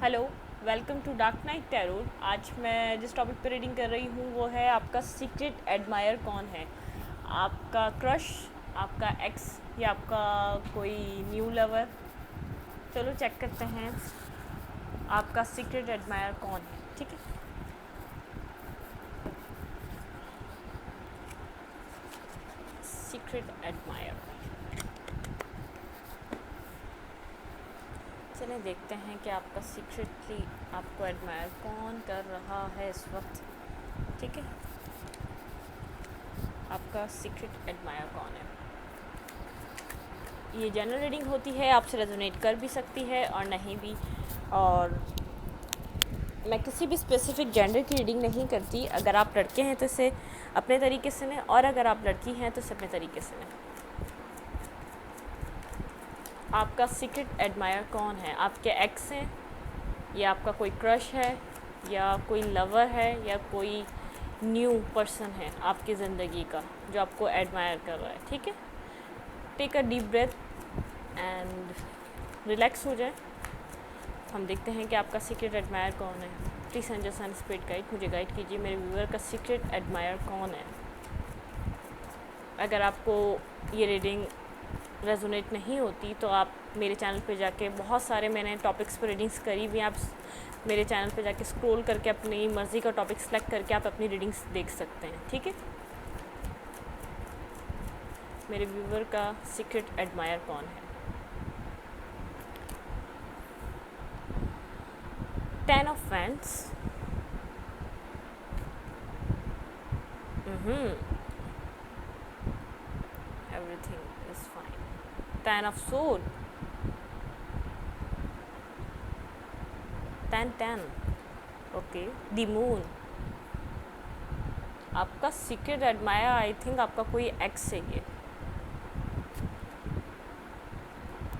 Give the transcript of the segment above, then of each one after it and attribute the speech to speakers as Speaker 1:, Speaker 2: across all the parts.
Speaker 1: Hello, welcome to dark knight tarot. आज मैं जिस टॉपिक पर रीडिंग कर रही हूँ वो है आपका सीक्रेट एडमायर कौन है। आपका क्रश, आपका एक्स या आपका कोई न्यू लवर। चलो चेक करते हैं आपका सीक्रेट एडमायर कौन है। ठीक है, सीक्रेट एडमायर। चलिए देखते हैं कि आपका सीक्रेटली आपको एडमायर कौन कर रहा है इस वक्त। ठीक है, आपका सीक्रेट एडमायर कौन है। ये जनरल रीडिंग होती है, आपसे रेजोनेट कर भी सकती है और नहीं भी। और मैं किसी भी स्पेसिफिक जेंडर की रीडिंग नहीं करती। अगर आप लड़के हैं तो इसे अपने तरीके से लें, और अगर आप लड़की हैं तो इसे अपने तरीके से लें। आपका सीक्रेट एडमायर कौन है? आपके एक्स हैं, या आपका कोई क्रश है, या कोई लवर है, या कोई न्यू पर्सन है आपकी ज़िंदगी का जो आपको एडमायर कर रहा है। ठीक है, take a deep breath and relax हो जाए। हम देखते हैं कि आपका सीक्रेट एडमायर कौन है। Please angel son spirit guide, मुझे गाइड कीजिए मेरे व्यूअर का सीक्रेट एडमायर कौन है। अगर आपको ये रीडिंग रेजोनेट नहीं होती तो आप मेरे चैनल पे जाके, बहुत सारे मैंने टॉपिक्स पर रीडिंग्स करी हुई, आप मेरे चैनल पे जाके स्क्रॉल करके अपनी मर्ज़ी का टॉपिक सेलेक्ट करके आप अपनी रीडिंग्स देख सकते हैं। ठीक है, मेरे व्यूअर का सीक्रेट एडमायर कौन है। 10 of Wands, everything is fine. 10 of Sword, 10, okay. The Moon, आपका सीक्रेट एडमायर आई थिंक आपका कोई एक्स है ये।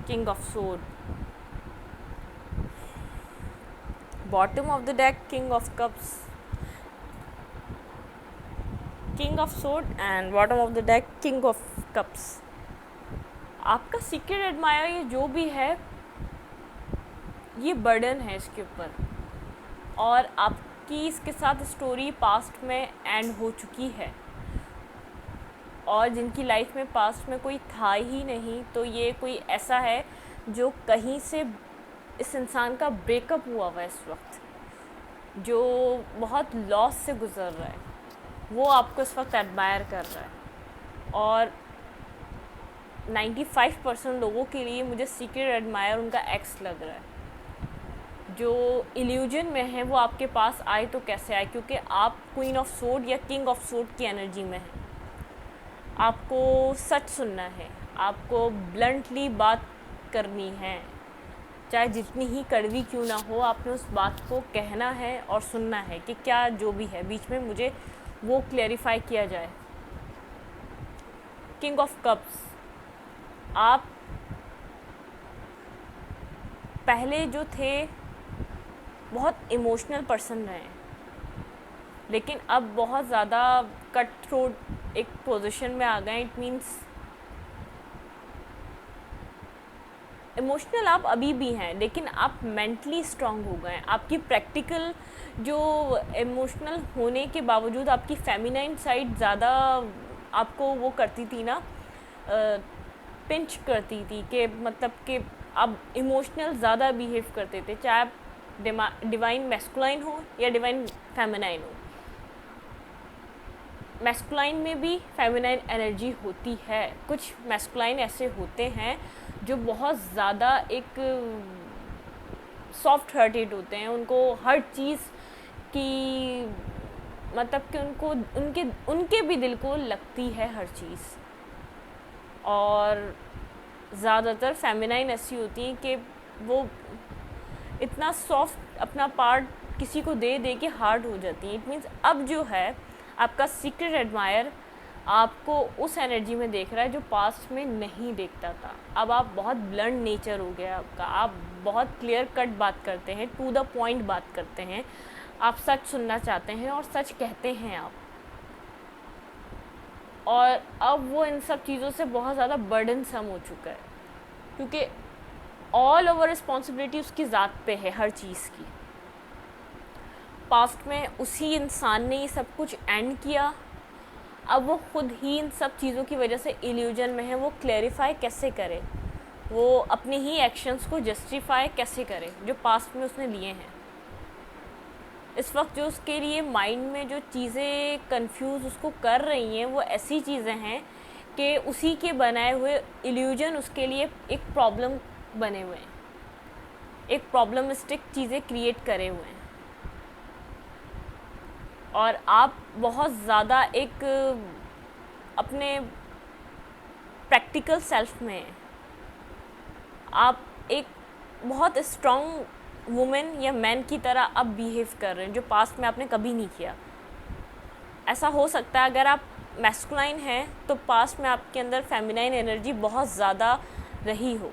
Speaker 1: किंग ऑफ सोड, bottom of the deck king of cups, king of सोड and bottom of the deck king of cups. आपका secret admire ये जो भी है, ये बर्डन है इसके ऊपर, और आपकी इसके साथ स्टोरी पास्ट में एंड हो चुकी है, और जिनकी लाइफ में पास्ट में कोई था ही नहीं, तो ये कोई ऐसा है जो कहीं से इस इंसान का ब्रेकअप हुआ हुआ है इस वक्त, जो बहुत लॉस से गुज़र रहा है, वो आपको इस वक्त एडमायर कर रहा है। और 95% लोगों के लिए मुझे सीक्रेट एडमायर उनका एक्स लग रहा है, जो इल्यूजन में है वो आपके पास आए तो कैसे आए, क्योंकि आप क्वीन ऑफ सोड या किंग ऑफ सोड की एनर्जी में हैं। आपको सच सुनना है, आपको ब्लंटली बात करनी है, चाहे जितनी ही कड़वी क्यों ना हो, आपने उस बात को कहना है और सुनना है कि क्या जो भी है बीच में, मुझे वो क्लैरिफाई किया जाए। किंग ऑफ कप्स, आप पहले जो थे बहुत इमोशनल पर्सन रहे, लेकिन अब बहुत ज़्यादा कट थ्रोट एक पोजीशन में आ गए। इट मीन्स इमोशनल आप अभी भी हैं, लेकिन आप मेंटली स्ट्रांग हो गए। आपकी प्रैक्टिकल जो इमोशनल होने के बावजूद आपकी फेमिनाइन साइड ज़्यादा आपको वो करती थी ना, पिंच करती थी, कि मतलब कि आप इमोशनल ज़्यादा बिहेव करते थे, चाहे आप डिवाइन मैस्कुलाइन हो या डिवाइन फेमिनाइन हो। मैस्कुलाइन में भी फेमिनाइन एनर्जी होती है। कुछ मैस्कुलाइन ऐसे होते हैं जो बहुत ज़्यादा एक सॉफ्ट हार्टेड होते हैं, उनको हर चीज़ की मतलब कि उनको उनके भी दिल को लगती है हर चीज़। और ज़्यादातर फेमिनाइन ऐसी होती हैं कि वो इतना सॉफ्ट अपना पार्ट किसी को दे दे के हार्ड हो जाती है। इट मीन्स अब जो है आपका सीक्रेट एडमायर आपको उस एनर्जी में देख रहा है जो पास्ट में नहीं देखता था। अब आप बहुत ब्लंट नेचर हो गया आपका, आप बहुत क्लियर कट बात करते हैं, टू द पॉइंट बात करते हैं, आप सच सुनना चाहते हैं और सच कहते हैं आप। और अब वो इन सब चीज़ों से बहुत ज़्यादा बर्डनसम हो चुका है, क्योंकि ऑल ओवर रिस्पॉन्सिबिलिटी उसकी ज़ात पे है हर चीज़ की। पास्ट में उसी इंसान ने ये सब कुछ एंड किया, अब वो खुद ही इन सब चीज़ों की वजह से इल्यूजन में है। वो क्लैरिफाई कैसे करे, वो अपने ही एक्शंस को जस्टिफाई कैसे करे जो पास्ट में उसने लिए हैं। इस वक्त जो उसके लिए माइंड में जो चीज़ें कंफ्यूज उसको कर रही हैं वो ऐसी चीज़ें हैं कि उसी के बनाए हुए इल्यूजन उसके लिए एक प्रॉब्लम बने हुए हैं, एक प्रॉब्लमिस्टिक चीज़ें क्रिएट करे हुए हैं। और आप बहुत ज़्यादा एक अपने प्रैक्टिकल सेल्फ में हैं, आप एक बहुत स्ट्रॉन्ग वुमेन या मैन की तरह अब बिहेव कर रहे हैं जो पास्ट में आपने कभी नहीं किया। ऐसा हो सकता है अगर आप मैस्कुलाइन हैं तो पास्ट में आपके अंदर फेमिनाइन एनर्जी बहुत ज़्यादा रही हो,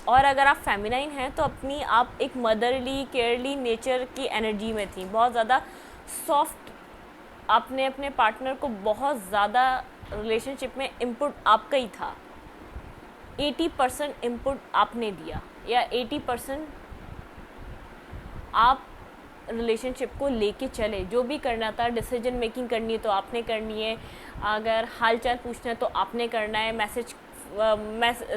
Speaker 1: और अगर आप फेमिनाइन हैं तो अपनी आप एक मदरली केयरली नेचर की एनर्जी में थी, बहुत ज़्यादा सॉफ्ट। आपने अपने पार्टनर को बहुत ज़्यादा रिलेशनशिप में इनपुट आपका ही था, 80% इनपुट आपने दिया या 80% आप रिलेशनशिप को लेके चले। जो भी करना था, डिसीजन मेकिंग करनी है तो आपने करनी है, अगर हाल चाल पूछना है तो आपने करना है,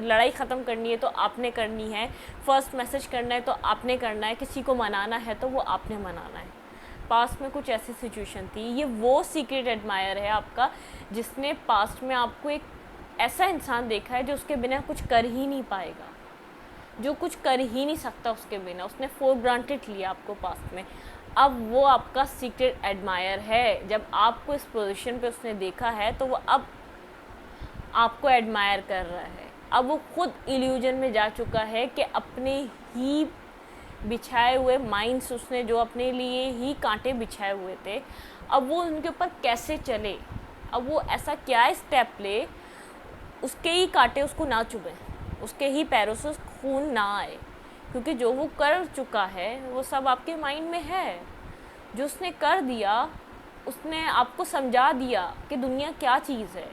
Speaker 1: लड़ाई ख़त्म करनी है तो आपने करनी है, फर्स्ट मैसेज करना है तो आपने करना है, किसी को मनाना है तो वो आपने मनाना है। पास्ट में कुछ ऐसी सिचुएशन थी। ये वो सीक्रेट एडमायर है आपका जिसने पास्ट में आपको एक ऐसा इंसान देखा है जो उसके बिना कुछ कर ही नहीं पाएगा, जो कुछ कर ही नहीं सकता उसके बिना। उसने फॉर ग्रांटेड लिया आपको पास्ट में, अब वो आपका सीक्रेट एडमायर है। जब आपको इस पोजीशन पे उसने देखा है तो वो अब आपको एडमायर कर रहा है। अब वो खुद इल्यूजन में जा चुका है कि अपने ही बिछाए हुए माइंड्स, उसने जो अपने लिए ही कांटे बिछाए हुए थे, अब वो उनके ऊपर कैसे चले, अब वो ऐसा क्या स्टेप ले उसके ही कांटे उसको ना चुभें, उसके ही पैरों से खून ना आए, क्योंकि जो वो कर चुका है वो सब आपके माइंड में है। जो उसने कर दिया, उसने आपको समझा दिया कि दुनिया क्या चीज़ है।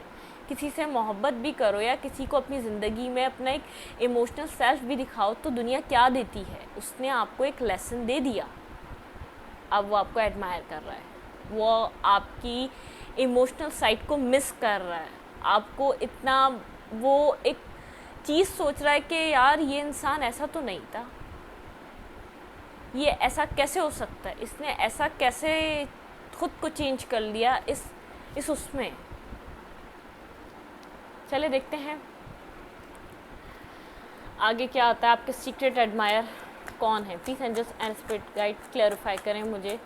Speaker 1: किसी से मोहब्बत भी करो या किसी को अपनी ज़िंदगी में अपना एक इमोशनल सेल्फ भी दिखाओ तो दुनिया क्या देती है। उसने आपको एक लेसन दे दिया, अब वो आपको एडमायर कर रहा है, वो आपकी इमोशनल साइड को मिस कर रहा है। आपको इतना वो एक चीज़ सोच रहा है कि यार ये इंसान ऐसा तो नहीं था, ये ऐसा कैसे हो सकता है, इसने ऐसा कैसे खुद को चेंज कर लिया इस उसमें। चले देखते हैं आगे क्या आता है। आपके सीक्रेट एडमायर कौन है? Please angels and spirit guide clarify करें मुझे।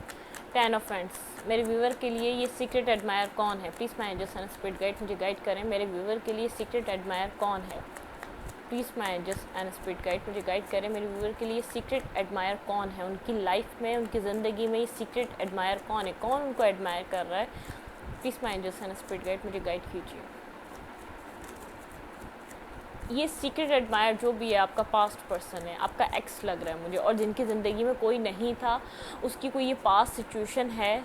Speaker 1: 10 ऑफ फ्रेंड्स, मेरे व्यूवर के लिए ये सीक्रेट एडमायर कौन है? Please my angels and spirit guide मुझे गाइड करें। मेरे व्यूवर के लिए सीक्रेट एडमायर कौन है? Please my angels and spirit guide मुझे गाइड करें। मेरे व्यूवर के लिए सीक्रेट एडमायर कौन है? उनकी लाइफ में, उनकी ज़िंदगी में ये सीक्रेट एडमायर कौन है? कौन उनको एडमायर कर रहा है? Please my angels and spirit guide मुझे गाइड कीजिए। ये सीक्रेट एडमायर जो भी है आपका पास्ट पर्सन है, आपका एक्स लग रहा है मुझे, और जिनकी ज़िंदगी में कोई नहीं था, उसकी कोई ये पास्ट सिचुएशन है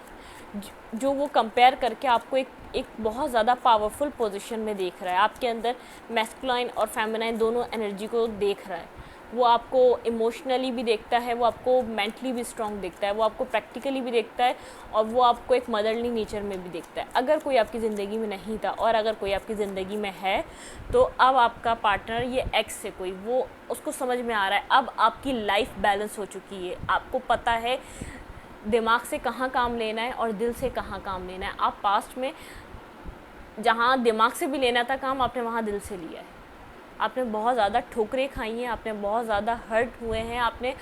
Speaker 1: जो वो कंपेयर करके आपको एक बहुत ज़्यादा पावरफुल पोजीशन में देख रहा है। आपके अंदर मैस्कुलाइन और फेमिनाइन दोनों एनर्जी को देख रहा है। वो आपको इमोशनली भी देखता है, वो आपको मेंटली भी स्ट्रॉन्ग देखता है, वो आपको प्रैक्टिकली भी देखता है, और वो आपको एक मदरली नेचर में भी देखता है। अगर कोई आपकी ज़िंदगी में नहीं था और अगर कोई आपकी ज़िंदगी में है तो अब आपका पार्टनर ये एक्स से कोई, वो उसको समझ में आ रहा है, अब आपकी लाइफ बैलेंस हो चुकी है। आपको पता है दिमाग से कहाँ काम लेना है और दिल से कहाँ काम लेना है। आप पास्ट में जहाँ दिमाग से भी लेना था काम, आपने वहाँ दिल से लिया है। आपने बहुत ज़्यादा ठोकरें खाई हैं, आपने बहुत ज़्यादा हर्ट हुए हैं, आपने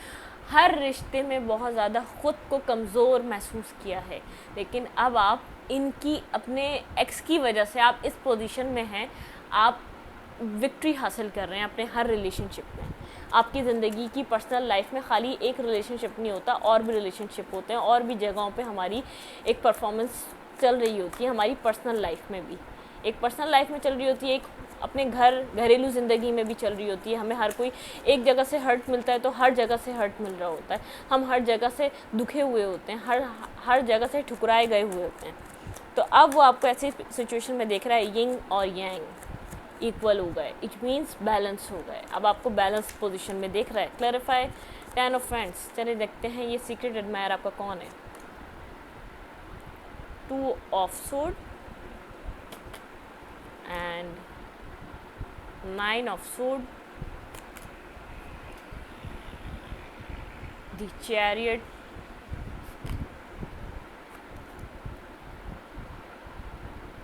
Speaker 1: हर रिश्ते में बहुत ज़्यादा ख़ुद को कमज़ोर महसूस किया है। लेकिन अब आप इनकी, अपने एक्स की वजह से आप इस पोजीशन में हैं, आप विक्ट्री हासिल कर रहे हैं अपने हर रिलेशनशिप में। आपकी ज़िंदगी की पर्सनल लाइफ में खाली एक रिलेशनशिप नहीं होता, और भी रिलेशनशिप होते हैं, और भी जगहों पे हमारी एक परफॉर्मेंस चल रही होती है। हमारी पर्सनल लाइफ में भी एक पर्सनल लाइफ में चल रही होती है, एक अपने घरेलू ज़िंदगी में भी चल रही होती है। हमें हर कोई एक जगह से हर्ट मिलता है तो हर जगह से हर्ट मिल रहा होता है। हम हर जगह से दुखे हुए होते हैं, हर जगह से ठुकराए गए हुए होते हैं। तो अब वो आपको ऐसी सिचुएशन में देख रहा है, यिंग और यांग। इक्वल हो गए, इट मीन्स बैलेंस हो गए। अब आपको बैलेंस पोजीशन में देख रहा है। Clarify 10 of friends. चलिए देखते हैं ये सीक्रेट एडमायर आपका कौन है। 2 of sword and 9 of sword, the chariot,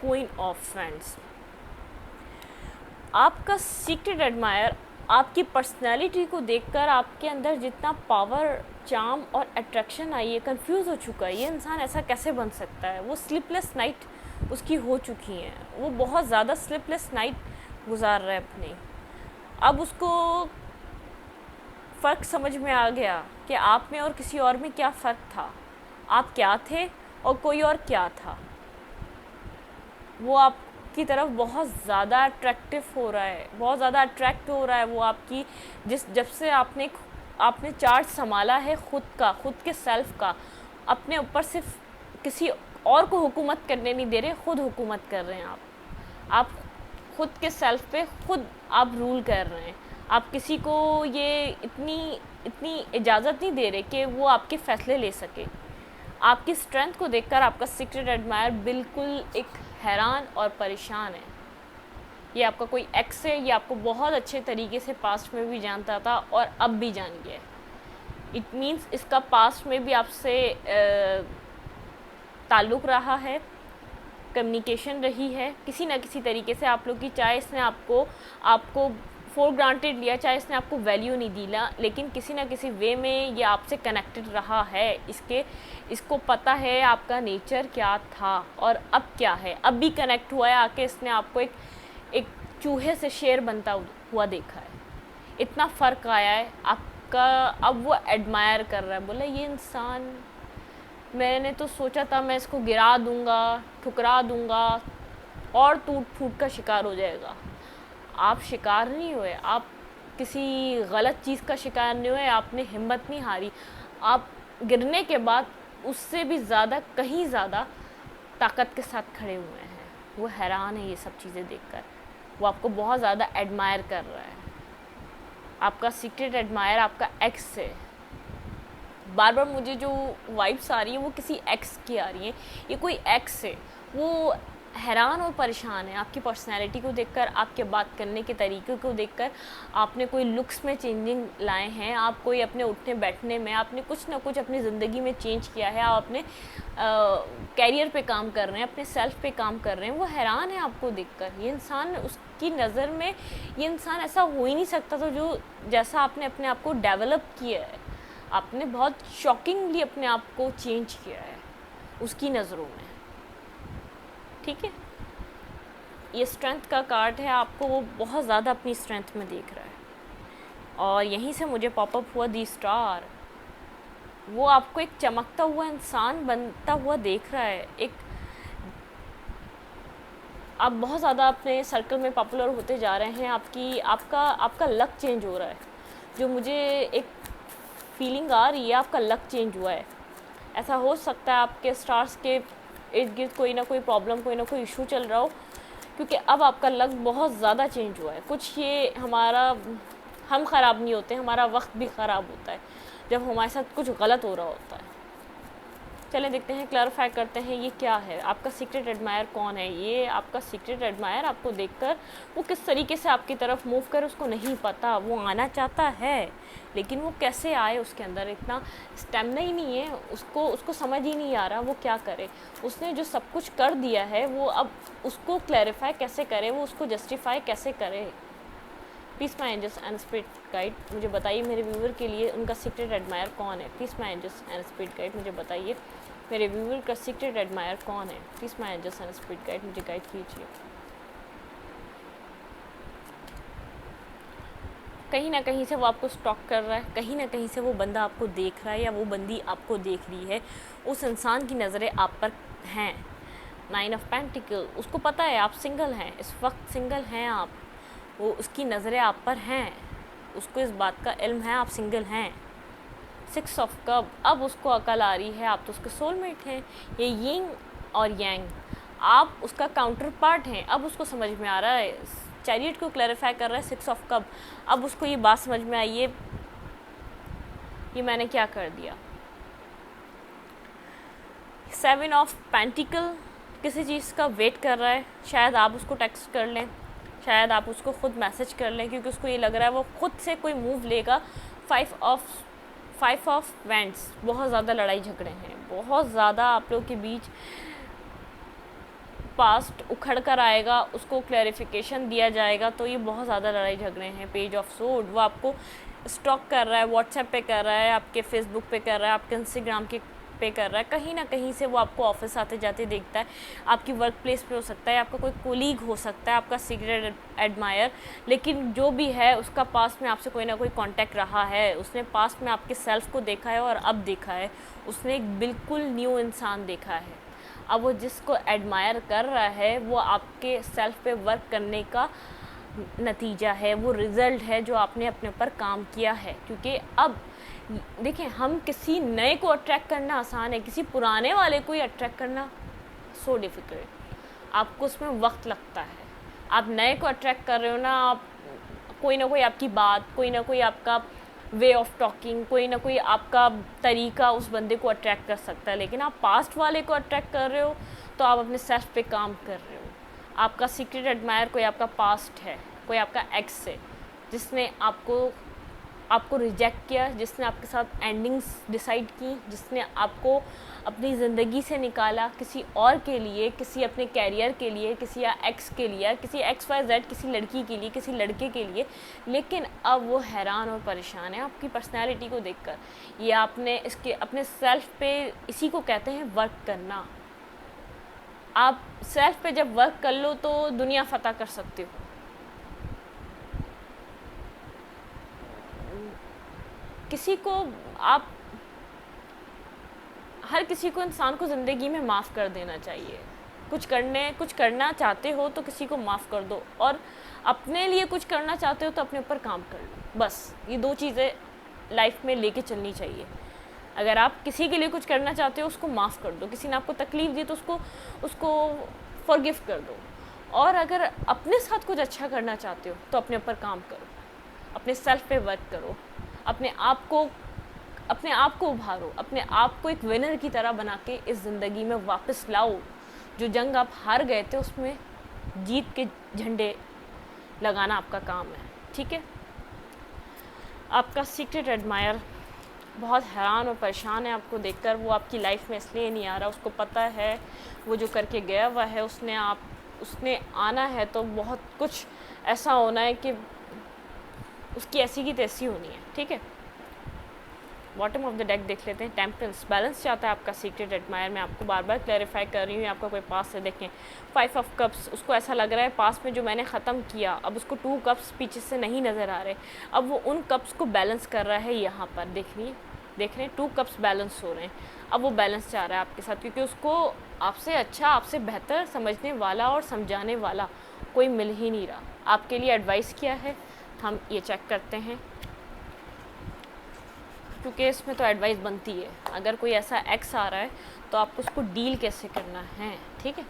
Speaker 1: queen of friends. आपका सीक्रेट एडमायर आपकी पर्सनैलिटी को देखकर आपके अंदर जितना पावर, चार्म और अट्रैक्शन आई है, कंफ्यूज हो चुका है, ये इंसान ऐसा कैसे बन सकता है। वो स्लीपलेस नाइट उसकी हो चुकी हैं, वो बहुत ज़्यादा स्लीपलेस नाइट गुजार रहा है अपनी। अब उसको फ़र्क समझ में आ गया कि आप में और किसी और में क्या फ़र्क था, आप क्या थे और कोई और क्या था। वो आपकी तरफ बहुत ज़्यादा अट्रैक्टिव हो रहा है, बहुत ज़्यादा अट्रैक्ट हो रहा है वो आपकी। जब से आपने चार्ज संभाला है खुद का, खुद के सेल्फ का, अपने ऊपर सिर्फ किसी और को हुकूमत करने नहीं दे रहे, खुद हुकूमत कर रहे हैं आप खुद के सेल्फ पे खुद आप रूल कर रहे हैं। आप किसी को ये इतनी इजाज़त नहीं दे रहे कि वो आपके फ़ैसले ले सके। आपकी स्ट्रेंथ को देखकर आपका सीक्रेट एडमायर बिल्कुल एक हैरान और परेशान है। ये आपका कोई एक्स है, ये आपको बहुत अच्छे तरीके से पास्ट में भी जानता था और अब भी जान गया है। इट मीन्स इसका पास्ट में भी आपसे ताल्लुक़ रहा है, कम्युनिकेशन रही है किसी न किसी तरीके से आप लोग की। चाहे इसने आपको फॉर ग्रांटेड लिया, चाहे इसने आपको वैल्यू नहीं दिला, लेकिन किसी न किसी वे में ये आपसे कनेक्टेड रहा है। इसको पता है आपका नेचर क्या था और अब क्या है। अब भी कनेक्ट हुआ है आके, इसने आपको एक चूहे से शेर बनता हुआ देखा है। इतना फ़र्क आया है आपका। अब वो एडमायर कर रहा है, बोला ये इंसान, मैंने तो सोचा था मैं इसको गिरा दूंगा, ठुकरा दूंगा और टूट फूट का शिकार हो जाएगा। आप शिकार नहीं हुए, आप किसी गलत चीज़ का शिकार नहीं हुए, आपने हिम्मत नहीं हारी। आप गिरने के बाद उससे भी ज़्यादा, कहीं ज़्यादा ताकत के साथ खड़े हुए हैं। वो हैरान है ये सब चीज़ें देखकर, वो आपको बहुत ज़्यादा एडमायर कर रहा है। आपका सीक्रेट एडमायर आपका एक्स है। बार बार मुझे जो वाइब्स आ रही है वो किसी एक्स की आ रही है। ये कोई एक्स है, वो हैरान और परेशान है आपकी पर्सनैलिटी को देखकर, आपके बात करने के तरीके को देखकर। आपने कोई लुक्स में चेंजिंग लाए हैं, आप कोई अपने उठने बैठने में, आपने कुछ ना कुछ अपनी ज़िंदगी में चेंज किया है। आप अपने कैरियर पे काम कर रहे हैं, अपने सेल्फ पे काम कर रहे हैं। वो हैरान है आपको देखकर। ये इंसान, उसकी नज़र में ये इंसान ऐसा हो ही नहीं सकता था जो जैसा आपने अपने आप को डेवलप किया है। आपने बहुत शॉकिंगली अपने आप को चेंज किया है उसकी नज़रों में। ठीक है, ये स्ट्रेंथ का कार्ड है। आपको वो बहुत ज़्यादा अपनी स्ट्रेंथ में देख रहा है और यहीं से मुझे पॉपअप हुआ दी स्टार। वो आपको एक चमकता हुआ इंसान बनता हुआ देख रहा है। आप बहुत ज़्यादा अपने सर्कल में पॉपुलर होते जा रहे हैं। आपका लक चेंज हो रहा है। जो मुझे एक फीलिंग आ रही है, आपका लक चेंज हुआ है। ऐसा हो सकता है आपके स्टार्स के इर्द गिर्द कोई ना कोई प्रॉब्लम, कोई ना कोई इशू चल रहा हो, क्योंकि अब आपका लक बहुत ज़्यादा चेंज हुआ है। कुछ ये हम ख़राब नहीं होते, हमारा वक्त भी ख़राब होता है जब हमारे साथ कुछ गलत हो रहा होता है। चले देखते हैं, क्लैरिफाई करते हैं ये क्या है। आपका सीक्रेट एडमायर कौन है। ये आपका सीक्रेट एडमायर आपको देखकर वो किस तरीके से आपकी तरफ मूव करे उसको नहीं पता। वो आना चाहता है लेकिन वो कैसे आए, उसके अंदर इतना स्टेमिना ही नहीं है, उसको समझ ही नहीं आ रहा वो क्या करे। उसने जो सब कुछ कर दिया है वो अब उसको क्लैरिफाई कैसे करे, वो उसको जस्टिफाई कैसे करे। Please my angels and spirit guide मुझे बताइए मेरे व्यूवर के लिए उनका सीक्रेट एडमायर कौन है। Please my angels and spirit guide मुझे बताइए मेरे व्यूवर का सीक्रेट एडमायर कौन है। Please my angels and spirit guide मुझे गाइड कीजिए। कहीं ना कहीं से वो आपको स्टॉक कर रहा है, कहीं ना कहीं से वो बंदा आपको देख रहा है या वो बंदी आपको देख रही है। उस इंसान की नज़रें आप पर हैं। 9 ऑफ पेंटिकल, उसको पता है आप सिंगल हैं, इस वक्त सिंगल हैं आप। वो उसकी नज़रें आप पर हैं, उसको इस बात का इल्म है आप सिंगल हैं। 6 ऑफ कप, अब उसको अकल आ रही है आप तो उसके सोलमेट हैं। ये यिंग और यांग, आप उसका काउंटर पार्ट हैं। अब उसको समझ में आ रहा है चैरियट को क्लैरिफाई कर रहा है 6 ऑफ कप। अब उसको ये बात समझ में आई, ये मैंने क्या कर दिया। 7 ऑफ पेंटिकल किसी चीज़ का वेट कर रहा है, शायद आप उसको टेक्स्ट कर लें, शायद आप उसको खुद मैसेज कर लें, क्योंकि उसको ये लग रहा है वो खुद से कोई मूव लेगा। 5 ऑफ वेंट्स, बहुत ज़्यादा लड़ाई झगड़े हैं, बहुत ज़्यादा आप लोग के बीच पास्ट उखड़ कर आएगा, उसको क्लैरिफिकेशन दिया जाएगा, तो ये बहुत ज़्यादा लड़ाई झगड़े हैं। पेज ऑफ सोर्ड, वो आपको स्टॉक कर रहा है, व्हाट्सएप पे कर रहा है, आपके फेसबुक पे कर रहा है, आपके इंस्टाग्राम के पे कर रहा है, कहीं ना कहीं से वो आपको ऑफिस आते जाते देखता है, आपकी वर्क प्लेस पे हो सकता है, आपका कोई कोलीग हो सकता है, आपका सीक्रेट एडमायर, लेकिन जो भी है उसका पास्ट में आपसे कोई ना कोई कांटेक्ट रहा है, उसने पास्ट में आपके सेल्फ को देखा है और अब देखा है, उसने एक बिल्कुल न्यू इंसान देखा है। अब वो जिसको एडमायर कर रहा है वो आपके सेल्फ पे वर्क करने का नतीजा है, वो रिज़ल्ट है जो आपने अपने ऊपर काम किया है। क्योंकि अब देखें, हम किसी नए को अट्रैक्ट करना आसान है, किसी पुराने वाले को ही अट्रैक्ट करना सो डिफ़िकल्ट। आपको उसमें वक्त लगता है। आप नए को अट्रैक्ट कर रहे हो ना, आप कोई ना कोई आपकी बात, कोई ना कोई आपका वे ऑफ टॉकिंग, कोई ना कोई आपका तरीका उस बंदे को अट्रैक्ट कर सकता है। लेकिन आप पास्ट वाले को अट्रैक्ट कर रहे हो तो आप अपने सेल्फ पे काम कर रहे हो। आपका सीक्रेट एडमायर कोई आपका पास्ट है, कोई आपका एक्स है जिसने आपको रिजेक्ट किया, जिसने आपके साथ एंडिंग्स डिसाइड की, जिसने आपको अपनी ज़िंदगी से निकाला किसी और के लिए, किसी अपने कैरियर के लिए, किसी या एक्स के लिए, किसी XYZ, किसी लड़की के लिए, किसी लड़के के लिए। लेकिन अब वो हैरान और परेशान है आपकी पर्सनैलिटी को देखकर। ये आपने इसके अपने सेल्फ पे, इसी को कहते हैं वर्क करना। आप सेल्फ पे जब वर्क कर लो तो दुनिया फतह कर सकते हो। किसी को आप हर किसी को, इंसान को ज़िंदगी में माफ़ कर देना चाहिए। कुछ करना चाहते हो तो किसी को माफ़ कर दो, और अपने लिए कुछ करना चाहते हो तो अपने ऊपर काम कर लो। बस ये 2 चीज़ें लाइफ में लेके चलनी चाहिए। अगर आप किसी के लिए कुछ करना चाहते हो उसको माफ़ कर दो, किसी ने आपको तकलीफ़ दी तो उसको फॉरगिव कर दो। और अगर अपने साथ कुछ अच्छा करना चाहते हो तो अपने ऊपर काम करो, अपने सेल्फ पे वर्क करो, अपने आप को उभारो, अपने आप को एक विनर की तरह बना के इस ज़िंदगी में वापस लाओ। जो जंग आप हार गए थे उसमें जीत के झंडे लगाना आपका काम है, ठीक है। आपका सीक्रेट एडमायर बहुत हैरान और परेशान है आपको देखकर। वो आपकी लाइफ में इसलिए नहीं आ रहा, उसको पता है वो जो करके गया हुआ है, उसने आना है तो बहुत कुछ ऐसा होना है कि उसकी ऐसी की तैसी होनी है, ठीक है। बॉटम ऑफ द डेक देख लेते हैं। टेम्परेंस, बैलेंस चाहता है आपका सीक्रेट एडमायर। मैं आपको बार बार क्लैरिफाई कर रही हूँ, आपका कोई पास से देखें। 5 ऑफ कप्स, उसको ऐसा लग रहा है पास में जो मैंने ख़त्म किया, अब उसको 2 कप्स पीछे से नहीं नज़र आ रहे। अब वो उन कप्स को बैलेंस कर रहा है। यहाँ पर देख रहे हैं 2 कप्स बैलेंस हो रहे हैं। अब वो बैलेंस चाह रहा है आपके साथ, क्योंकि उसको आपसे अच्छा, आपसे बेहतर समझने वाला और समझाने वाला कोई मिल ही नहीं रहा। आपके लिए एडवाइस क्या है हम ये चेक करते हैं, क्योंकि इसमें तो एडवाइस बनती है। अगर कोई ऐसा एक्स आ रहा है तो आपको उसको डील कैसे करना है, ठीक है।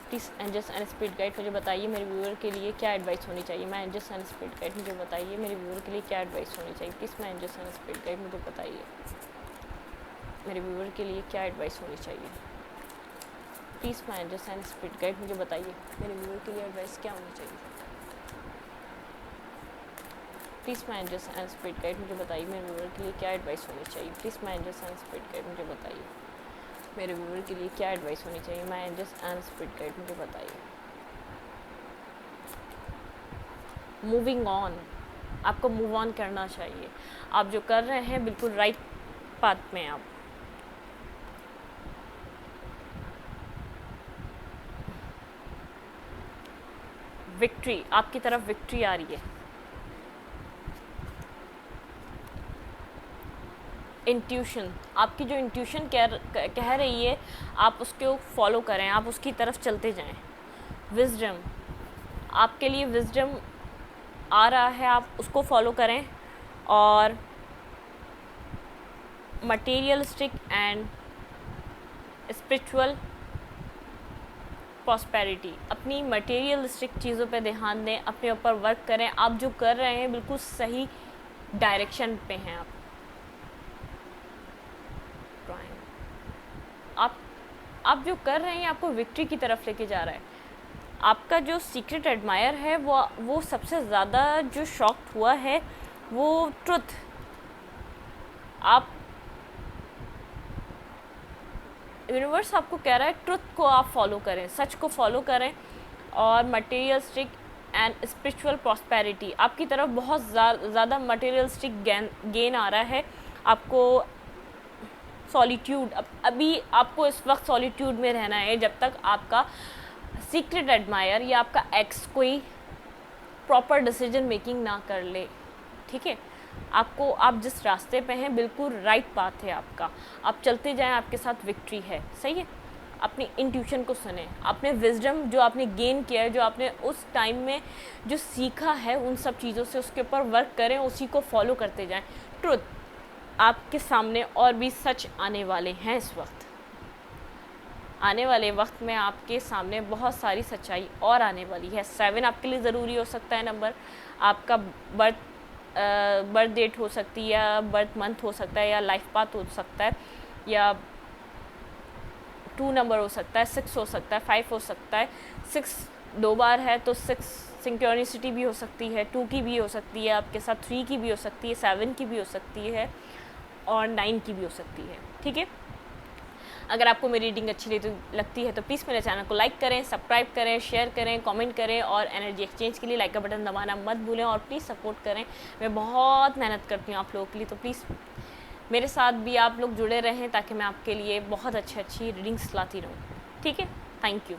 Speaker 1: Please angels and spirit guide मुझे बताइए मेरे व्यूअर के लिए क्या एडवाइस होनी चाहिए। मैं एंजल्स एंड स्पिरिट गाइड मुझे बताइए मेरे व्यूअर के लिए क्या एडवाइस होनी चाहिए। प्लीज़ मैं एंजल्स एंड स्पिरिट गाइड मुझे बताइए मेरे व्यूअर के लिए क्या एडवाइस होनी चाहिए। प्लीज़ मैं एंजल्स एंड स्पिरिट गाइड मुझे बताइए मेरे व्यूअर के लिए एडवाइस क्या होनी चाहिए। प्लीज़ मैं एंजल्स एंड स्पिरिट गाइड मुझे बताइए मेरे व्यूअर के लिए क्या एडवाइस होनी चाहिए। प्लीज़ मैं एंजल्स एंड स्पिरिट गाइड मुझे बताइए मेरे व्यूअर के लिए क्या एडवाइस होनी चाहिए। मैं एंजल्स एंड स्पिरिट गाइड मुझे बताइए। मूविंग ऑन, आपको मूव ऑन करना चाहिए। आप जो कर रहे हैं बिल्कुल राइट पाथ में। आप विक्ट्री, आपकी तरफ विक्ट्री आ रही है। इंट्यूशन, आपकी जो इंट्यूशन कह रही है आप उसको फॉलो करें, आप उसकी तरफ चलते जाएं। विजडम, आपके लिए विजडम आ रहा है, आप उसको फॉलो करें। और मटेरियलिस्टिक एंड स्पिरिचुअल प्रॉस्पेरिटी, अपनी मटेरियलिस्टिक चीज़ों पे ध्यान दें, अपने ऊपर वर्क करें। आप जो कर रहे हैं बिल्कुल सही डायरेक्शन पे हैं आप जो कर रहे हैं आपको विक्ट्री की तरफ लेके जा रहा है। आपका जो सीक्रेट एडमायर है वो सबसे ज़्यादा जो शॉक्ड हुआ है वो ट्रुथ। आप यूनिवर्स आपको कह रहा है ट्रुथ को आप फॉलो करें, सच को फॉलो करें, और मटेरियलिस्टिक एंड स्पिरिचुअल प्रॉस्पेरिटी आपकी तरफ बहुत ज़्यादा मटेरियलिस्टिक गेन आ रहा है। आपको सॉलिट्यूड, अभी आपको इस वक्त सॉलिट्यूड में रहना है जब तक आपका सीक्रेट एडमायर या आपका एक्स कोई प्रॉपर डिसीजन मेकिंग ना कर ले। ठीक है, आप जिस रास्ते पे हैं बिल्कुल राइट पाथ है आपका, आप चलते जाएं, आपके साथ विक्ट्री है। सही है, अपनी इंट्यूशन को सुने, अपने विजडम जो आपने गेन किया है, जो आपने उस टाइम में जो सीखा है उन सब चीज़ों से उसके ऊपर वर्क करें, उसी को फॉलो करते जाएं। ट्रुथ आपके सामने और भी सच आने वाले हैं। इस वक्त आने वाले वक्त में आपके सामने बहुत सारी सच्चाई और आने वाली है। 7 आपके लिए ज़रूरी हो सकता है नंबर, आपका बर्थ डेट हो सकती है, या बर्थ मंथ हो सकता है, या लाइफ पाथ हो सकता है, या 2 नंबर हो सकता है, 6 हो सकता है, 5 हो सकता है। 6 2 बार है तो 6 सिंक्रोनिसिटी भी हो सकती है, 2 की भी हो सकती है, आपके साथ 3 की भी हो सकती है, 7 की भी हो सकती है, और 9 की भी हो सकती है। ठीक है, अगर आपको मेरी रीडिंग अच्छी लगती है तो प्लीज़ मेरे चैनल को लाइक करें, सब्सक्राइब करें, शेयर करें, कमेंट करें, और एनर्जी एक्सचेंज के लिए लाइक का बटन दबाना मत भूलें, और प्लीज़ सपोर्ट करें। मैं बहुत मेहनत करती हूँ आप लोगों के लिए, तो प्लीज़ मेरे साथ भी आप लोग जुड़े रहें ताकि मैं आपके लिए बहुत अच्छी रीडिंग्स लाती रहूँ। ठीक है, थैंक यू।